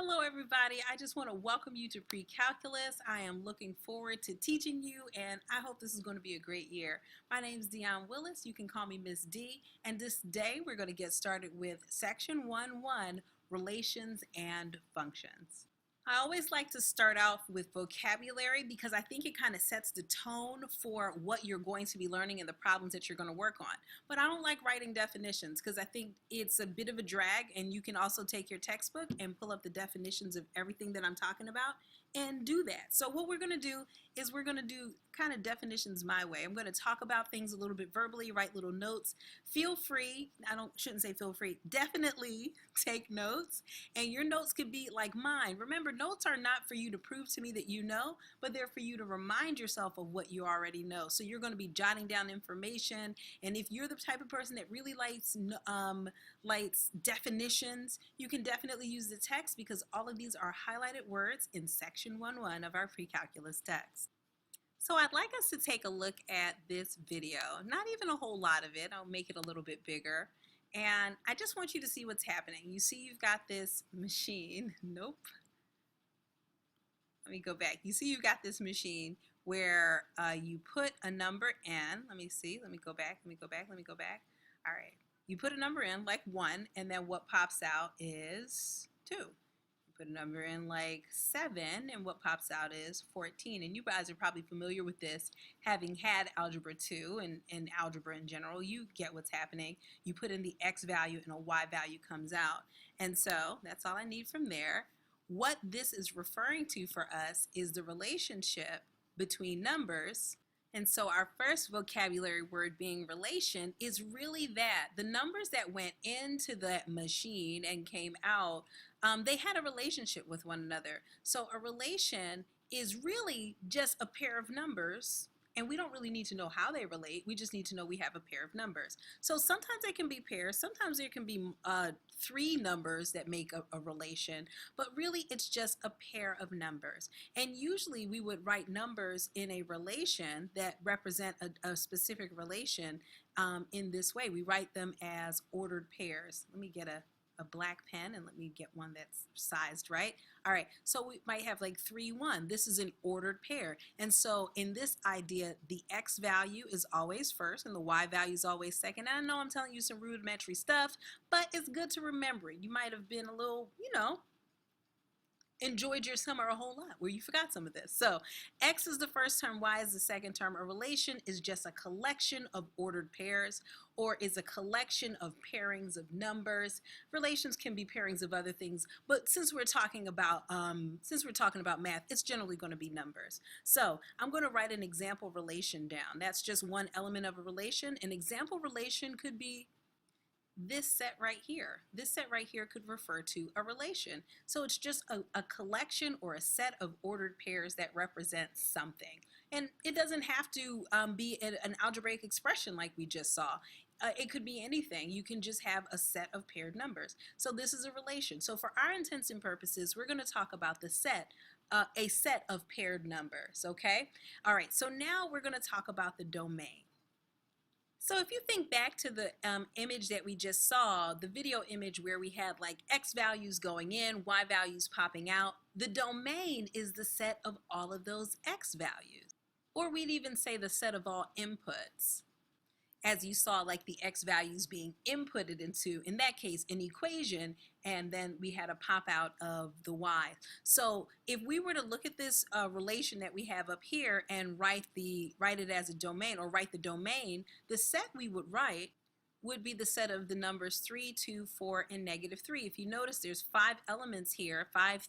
Hello everybody, I just want to welcome you to pre-calculus. I am looking forward to teaching you and I hope this is going to be a great year. My name is Dion Willis, you can call me Miss D, and this day we're going to get started with section 1-1, relations and functions. I always like to start off with vocabulary because I think it kind of sets the tone for what you're going to be learning and the problems that you're going to work on. But I don't like writing definitions because I think it's a bit of a drag, and you can also take your textbook and pull up the definitions of everything that I'm talking about and do that. So what we're going to do is we're going to do kind of definitions my way. I'm going to talk about things a little bit verbally, write little notes. Feel free, shouldn't say feel free, definitely take notes, and your notes could be like mine. Remember, notes are not for you to prove to me that you know, but they're for you to remind yourself of what you already know. So you're going to be jotting down information, and if you're the type of person that really likes definitions, you can definitely use the text because all of these are highlighted words in section 1-1 of our pre-calculus text. So I'd like us to take a look at this video, not even a whole lot of it. I'll make it a little bit bigger. And I just want you to see what's happening. You see you've got this machine. Nope. Let me go back. You see you've got this machine where you put a number in. Let me see. Let me go back. Let me go back. Let me go back. All right. You put a number in like 1, and then what pops out is 2. Put a number in like 7, and what pops out is 14. And you guys are probably familiar with this, having had algebra 2 and algebra in general. You get what's happening. You put in the x value and a y value comes out. And so that's all I need from there. What this is referring to for us is the relationship between numbers. And so our first vocabulary word, being relation, is really that. The numbers that went into that machine and came out, they had a relationship with one another. So a relation is really just a pair of numbers, and we don't really need to know how they relate. We just need to know we have a pair of numbers. So sometimes they can be pairs, sometimes there can be 3 numbers that make a relation, but really it's just a pair of numbers. And usually we would write numbers in a relation that represent a specific relation in this way. We write them as ordered pairs. Let me get a black pen and let me get one that's sized right. All right, so we might have like 3, 1. This is an ordered pair. And so in this idea, the x value is always first and the y value is always second. And I know I'm telling you some rudimentary stuff, but it's good to remember. You might have been a little, enjoyed your summer a whole lot where you forgot some of this. So x is the first term, y is the second term. A relation is just a collection of ordered pairs, or is a collection of pairings of numbers. Relations can be pairings of other things, but since we're talking about math, it's generally going to be numbers. So I'm going to write an example relation down. That's just one element of a relation. An example relation could be this set right here. This set right here could refer to a relation. So it's just a collection or a set of ordered pairs that represent something. And it doesn't have to be an algebraic expression like we just saw. It could be anything. You can just have a set of paired numbers. So this is a relation. So for our intents and purposes, we're going to talk about the set, a set of paired numbers, okay? All right, so now we're going to talk about the domain. So if you think back to the image that we just saw, the video image where we had like x values going in, y values popping out, the domain is the set of all of those x values. Or we'd even say the set of all inputs. As you saw, like the x values being inputted into, in that case, an equation, and then we had a pop out of the y. So if we were to look at this relation that we have up here and write it as a domain, or write the domain, the set we would write would be the set of the numbers 3, 2, 4, and -3. If you notice, there's 5 elements here, 5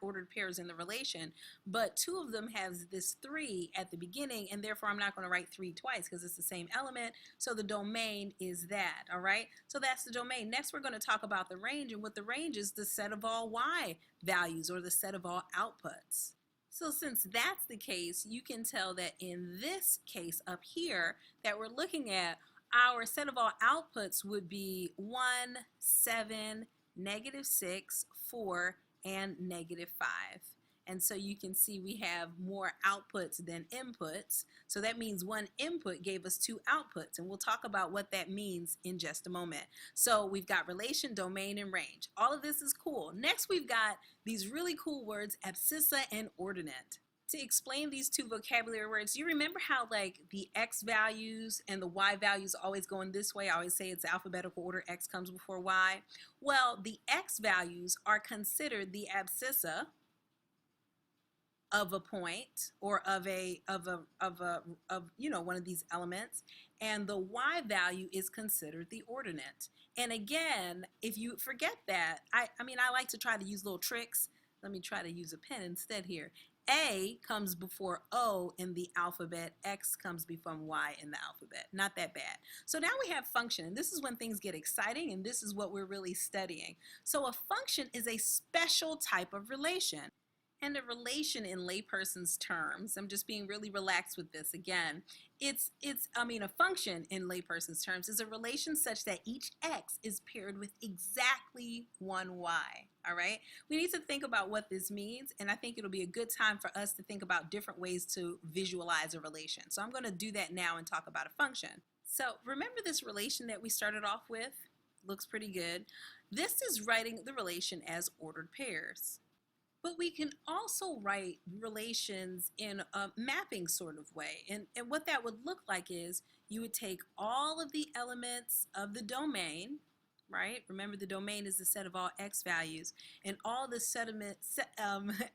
ordered pairs in the relation, but 2 of them has this 3 at the beginning, and therefore I'm not going to write 3 twice because it's the same element. So the domain is that, all right? So that's the domain. Next, we're going to talk about the range, and what the range is, the set of all y values, or the set of all outputs. So since that's the case, you can tell that in this case up here that we're looking at, our set of all outputs would be 1, 7, -6, 4, and -5. And so you can see we have more outputs than inputs. So that means one input gave us two outputs, and we'll talk about what that means in just a moment. So we've got relation, domain, and range. All of this is cool. Next, we've got these really cool words, abscissa and ordinate. To explain these two vocabulary words, you remember how like the x values and the y values always going this way? I always say it's alphabetical order, x comes before y. Well, the x values are considered the abscissa of a point or of one of these elements, and the y value is considered the ordinate. And again, if you forget that, I like to try to use little tricks. Let me try to use a pen instead here. A comes before O in the alphabet, X comes before Y in the alphabet. Not that bad. So now we have function, and this is when things get exciting, and this is what we're really studying. So a function is a special type of relation. And a relation in layperson's terms, I'm just being really relaxed with this again, a function in layperson's terms is a relation such that each x is paired with exactly one y, all right? We need to think about what this means, and I think it'll be a good time for us to think about different ways to visualize a relation. So I'm going to do that now and talk about a function. So remember this relation that we started off with? Looks pretty good. This is writing the relation as ordered pairs. But we can also write relations in a mapping sort of way. And what that would look like is you would take all of the elements of the domain, right? Remember, the domain is the set of all x values, and all the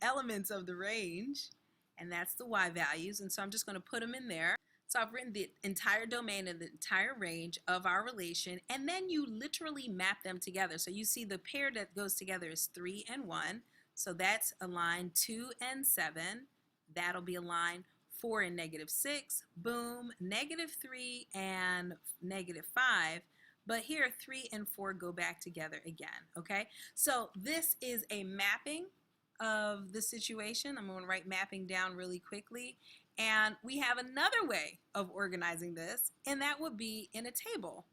elements of the range, and that's the y values. And so I'm just going to put them in there. So I've written the entire domain and the entire range of our relation, and then you literally map them together. So you see the pair that goes together is 3 and 1. So that's a line 2 and 7. That'll be a line 4 and -6. Boom, -3 and -5. But here 3 and 4 go back together again, okay? So this is a mapping of the situation. I'm going to write mapping down really quickly. And we have another way of organizing this, and that would be in a table.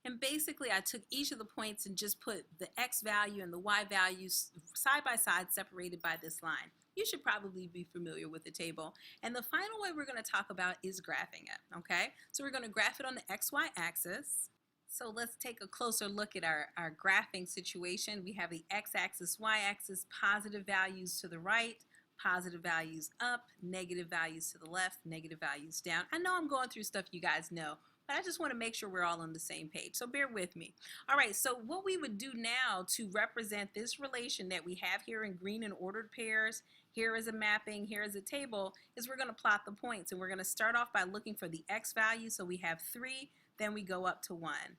And basically, I took each of the points and just put the x value and the y values side by side, separated by this line. You should probably be familiar with the table. And the final way we're going to talk about is graphing it, okay? So we're going to graph it on the xy axis. So let's take a closer look at our graphing situation. We have the x-axis, y-axis, positive values to the right, positive values up, negative values to the left, negative values down. I know I'm going through stuff you guys know, but I just want to make sure we're all on the same page, so bear with me. All right, so what we would do now to represent this relation that we have here in green in ordered pairs, here is a mapping, here is a table, is we're going to plot the points, and we're going to start off by looking for the x value. So we have 3, then we go up to 1,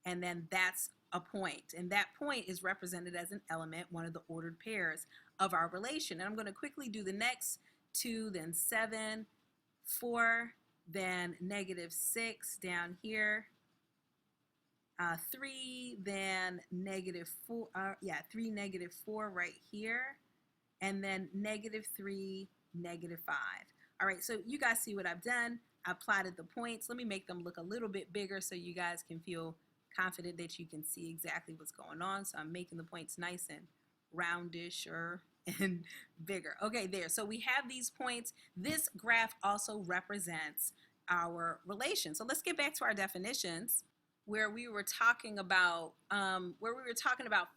and then that's a point, and that point is represented as an element, one of the ordered pairs of our relation. And I'm going to quickly do the next 2, then 7, 4, then -6 down here, 3, then -4, 3, -4 right here, and then -3, -5. All right, so you guys see what I've done. I plotted the points. Let me make them look a little bit bigger so you guys can feel confident that you can see exactly what's going on. So I'm making the points nice and roundish and bigger. Okay, there. So we have these points. This graph also represents our relation. So let's get back to our definitions where we were talking about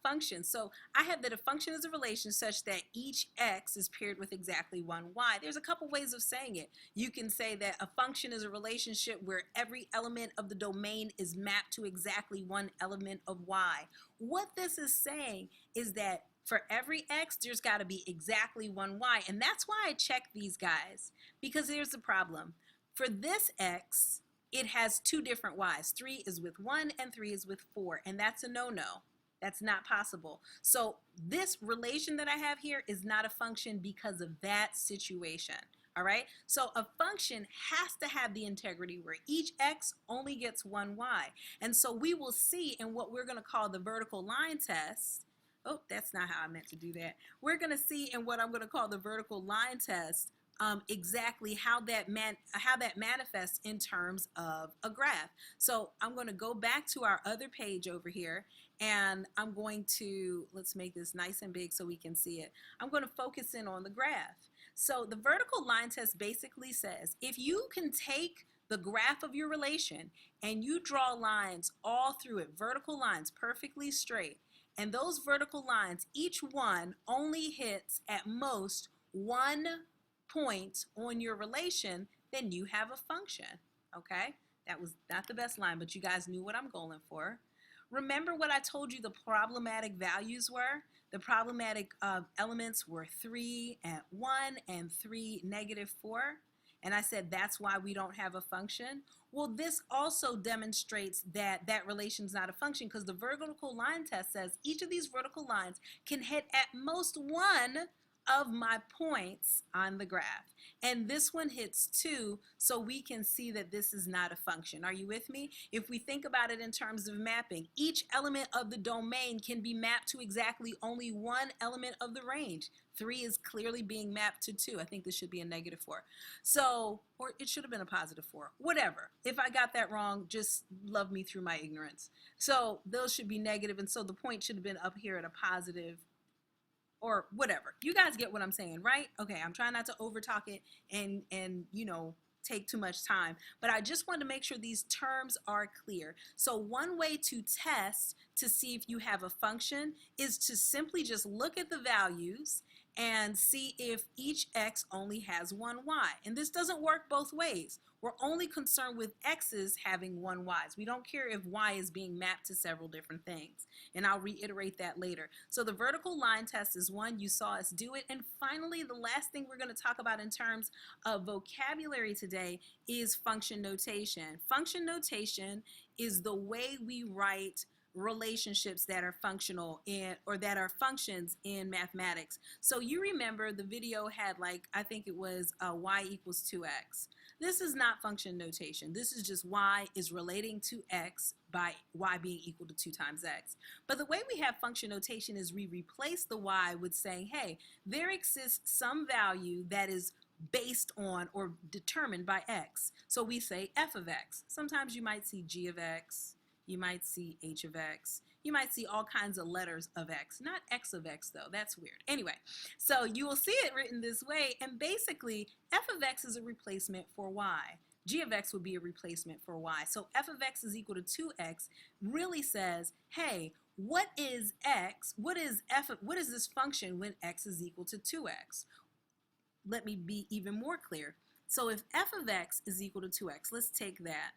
functions. So I have that a function is a relation such that each x is paired with exactly one y. There's a couple ways of saying it. You can say that a function is a relationship where every element of the domain is mapped to exactly one element of y. What this is saying is that for every x, there's got to be exactly one y. And that's why I check these guys, because here's the problem. For this x, it has 2 different y's. 3 is with 1 and 3 is with 4, and that's a no-no. That's not possible. So this relation that I have here is not a function because of that situation. All right, so a function has to have the integrity where each x only gets one y. And so we will see in what we're going to call the vertical line test. Oh, that's not how I meant to do that. We're going to see in what I'm going to call the vertical line test exactly how that manifests in terms of a graph. So I'm going to go back to our other page over here, and I'm going to, let's make this nice and big so we can see it. I'm going to focus in on the graph. So the vertical line test basically says if you can take the graph of your relation and you draw lines all through it, vertical lines perfectly straight, and those vertical lines, each one only hits at most one point on your relation, then you have a function. Okay, that was not the best line, but you guys knew what I'm going for. Remember what I told you the problematic values were? The problematic elements were 3 and 1 and 3, -4. And I said that's why we don't have a function. Well, this also demonstrates that that relation is not a function, because the vertical line test says each of these vertical lines can hit at most one of my points on the graph. And this one hits 2, so we can see that this is not a function. Are you with me? If we think about it in terms of mapping, each element of the domain can be mapped to exactly only one element of the range. 3 is clearly being mapped to 2. I think this should be a -4. So, or it should have been a +4. Whatever. If I got that wrong, just love me through my ignorance. So those should be negative, and so the point should have been up here at a positive, or whatever. You guys get what I'm saying, right? Okay, I'm trying not to overtalk it and you know, take too much time, but I just want to make sure these terms are clear. So one way to test to see if you have a function is to simply just look at the values and see if each x only has one y. And this doesn't work both ways. We're only concerned with x's having one y's. We don't care if y is being mapped to several different things. And I'll reiterate that later. So the vertical line test is one. You saw us do it. And finally, the last thing we're going to talk about in terms of vocabulary today is function notation. Function notation is the way we write relationships that are functional or that are functions in mathematics. So you remember the video had, like, I think it was y equals 2x. This is not function notation. This is just y is relating to x by y being equal to 2 times x. But the way we have function notation is we replace the y with saying, hey, there exists some value that is based on or determined by x. So we say f of x. Sometimes you might see g of x. You might see h of x. You might see all kinds of letters of x. Not x of x, though. That's weird. Anyway, so you will see it written this way, and basically f of x is a replacement for y. G of x would be a replacement for y. So f of x is equal to 2x really says, hey, what is x? What is this function when x is equal to 2x? Let me be even more clear. So if f of x is equal to 2x, let's take that.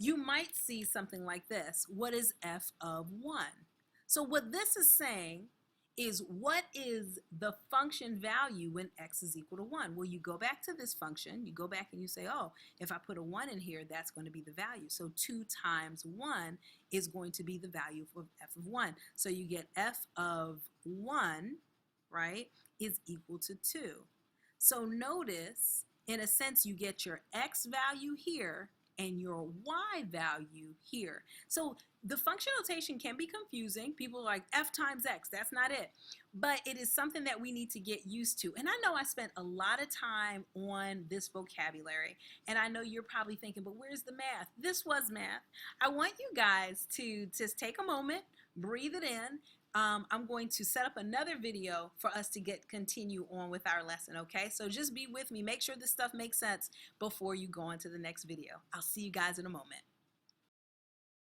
You might see something like this. What is f of 1? So what this is saying is, what is the function value when x is equal to 1? Well, you go back to this function, you go back and you say, oh, if I put a 1 in here, that's going to be the value. So 2 times 1 is going to be the value of f of 1. So you get f of 1, right, is equal to 2. So notice, in a sense, you get your x value here and your y value here. So the function notation can be confusing. People are like, f times x, that's not it. But it is something that we need to get used to. And I know I spent a lot of time on this vocabulary, and I know you're probably thinking, but where's the math? This was math. I want you guys to just take a moment, breathe it in. I'm going to set up another video for us to continue on with our lesson, okay? So just be with me. Make sure this stuff makes sense before you go on to the next video. I'll see you guys in a moment.